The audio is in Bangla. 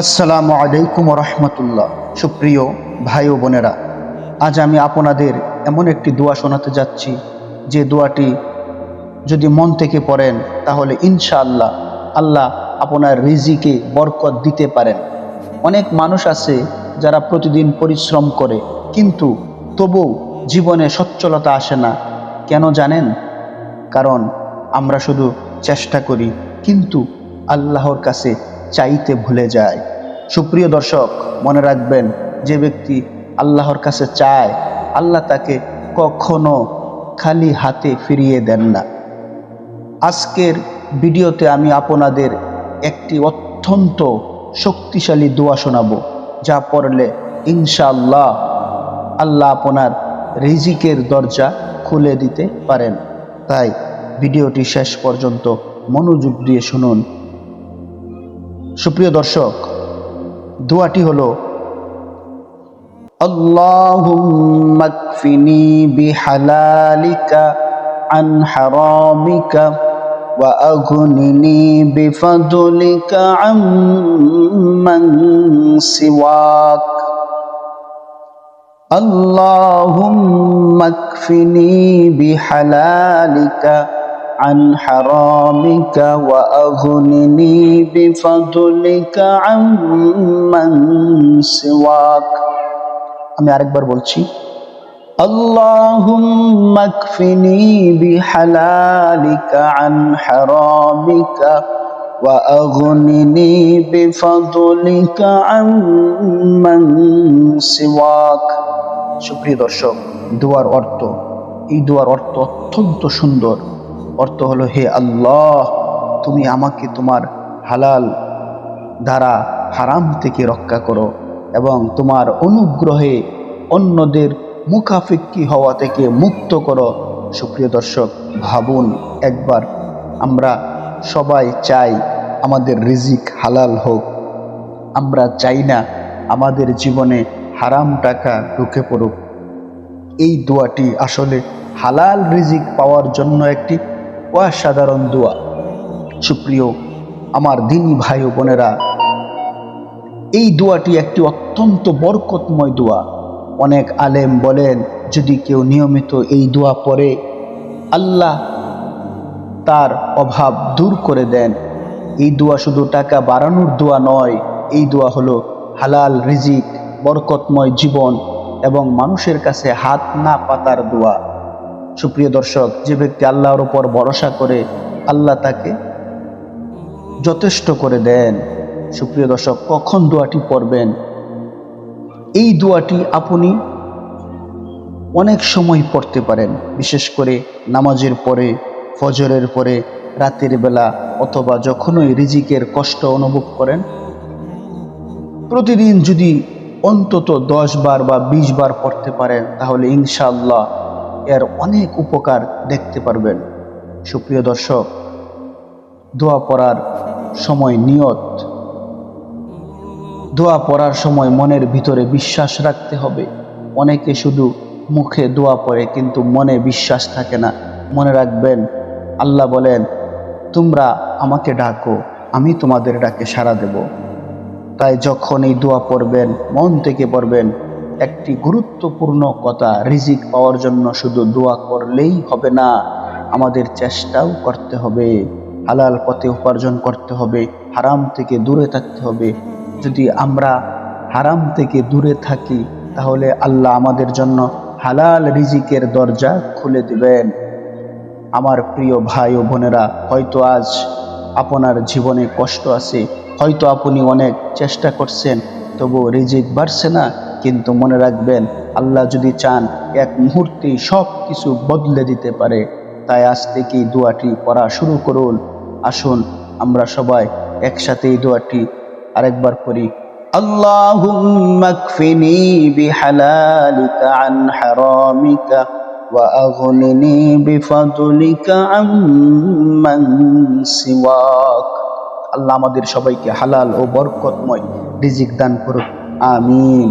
আসসালামু আলাইকুম রহমতুল্লাহ। সুপ্রিয় ভাই ও বোনেরা, আজ আমি আপনাদের এমন একটি দোয়া শোনাতে যাচ্ছি যে দোয়াটি যদি মন থেকে পড়েন তাহলে ইনশাআল্লাহ আল্লাহ আপনার রিজিকে বরকত দিতে পারেন। অনেক মানুষ আছে যারা প্রতিদিন পরিশ্রম করে কিন্তু তবুও জীবনে সচ্ছলতা আসে না। কেন জানেন? কারণ আমরা শুধু চেষ্টা করি কিন্তু আল্লাহর কাছে চাইতে ভুলে যায়। সুপ্রিয় দর্শক, মনে রাখবেন, যে ব্যক্তি আল্লাহর কাছে চায় আল্লাহ তাকে কখনো খালি হাতে ফিরিয়ে দেন না। আজকের ভিডিওতে আমি আপনাদের একটি অত্যন্ত শক্তিশালী দোয়া শোনাবো, যা পড়লে ইনশাআল্লাহ আল্লাহ আপনার রিজিকের দরজা খুলে দিতে পারেন। তাই ভিডিওটি শেষ পর্যন্ত মনোযোগ দিয়ে শুনুন। সুপ্রিয় দর্শক, দোয়াটি হলো, আল্লাহুম্মা কফিনি বিহালালিকা আন হারামিকা ওয়া আগনিনি বিফাদলিকা আম্মান সিওয়াক। আল্লাহুম্মা কফিনি বিহালালিকা عن حرامك وأغنني بفضلك عمن سواك। আমি আরেকবার বলছি, اللهم اكفني بحلالك عن حرامك وأغنني بفضلك عمن سواك। সুপ্রিয় দর্শক, এই দোয়ার অর্থ অত্যন্ত সুন্দর। অর্থ হলো, হে আল্লাহ, তুমি আমাকে তোমার হালাল দ্বারা হারাম থেকে রক্ষা করো এবং তোমার অনুগ্রহে অন্যদের মুখাফিক্কি হওয়া থেকে মুক্ত করো। সুপ্রিয় দর্শক, ভাবুন একবার, আমরা সবাই চাই আমাদের রিজিক হালাল হোক। আমরা চাই না আমাদের জীবনে হারাম টাকা ঢুকে পড়ুক। এই দোয়াটি আসলে হালাল রিজিক পাওয়ার জন্য একটি অসাধারণ দোয়া। সুপ্রিয় আমার দিনী ভাই ও বোনেরা, এই দোয়াটি একটি অত্যন্ত বরকতময় দোয়া। অনেক আলেম বলেন, যদি কেউ নিয়মিত এই দোয়া পড়ে আল্লাহ তার অভাব দূর করে দেন। এই দোয়া শুধু টাকা বাড়ানোর দোয়া নয়, এই দোয়া হলো হালাল রিজিক, বরকতময় জীবন এবং মানুষের কাছে হাত না পাতার দোয়া। সুপ্রিয় দর্শক, যে ব্যক্তি আল্লাহর উপর ভরসা করে আল্লাহ তাকে যথেষ্ট করে দেন। সুপ্রিয় দর্শক, কখন দোয়াটি পড়বেন? এই দোয়াটি আপনি অনেক সময় পড়তে পারেন, বিশেষ করে নামাজের পরে, ফজরের পরে, রাতের বেলা, অথবা যখনই রিজিকের কষ্ট অনুভব করেন। প্রতিদিন যদি অন্তত 10 বার বা 20 বার পড়তে পারেন তাহলে ইনশাআল্লাহ এর অনেক উপকার দেখতে পারবেন। সুপ্রিয় দর্শক, দোয়া পড়ার সময় দোয়া পড়ার সময় মনের ভিতরে বিশ্বাস রাখতে হবে। অনেকে শুধু মুখে দোয়া পড়ে কিন্তু মনে বিশ্বাস থাকে না। মনে রাখবেন, আল্লাহ বলেন, তোমরা আমাকে ডাকো, আমি তোমাদের ডাকে সাড়া দেব। তাই যখন এই দোয়া পড়বেন, মন থেকে পড়বেন। একটি গুরুত্বপূর্ণ কথা, রিজিক পাওয়ার জন্য শুধু দোয়া করলেই হবে না, আমাদের চেষ্টাও করতে হবে। হালাল পথে উপার্জন করতে হবে, হারাম থেকে দূরে থাকতে হবে। যদি আমরা হারাম থেকে দূরে থাকি তাহলে আল্লাহ আমাদের জন্য হালাল রিজিকের দরজা খুলে দিবেন। আমার প্রিয় ভাই ও বোনেরা, হয়তো আজ আপনার জীবনে কষ্ট আছে, হয়তো আপনি অনেক চেষ্টা করছেন তবু রিজিক বাড়ছে না, কিন্তু মনে রাখবেন, আল্লাহ যদি চান এক মুহূর্তেই সব কিছু বদলে দিতে পারে। তাই আজ থেকেই দোয়াটি পড়া শুরু করুন। আসুন আমরা সবাই একসাথে এই দোয়াটি আরেকবার পড়ি। আল্লাহুম্মা কফিনি বিহালালিকা আন হারামিকা ওয়া আগনিনি বিফাদলিকা আম্মান সিওয়াক। আল্লাহ আমাদের সবাইকে হালাল ও বরকতময় রিজিক দান করুন। আমিন।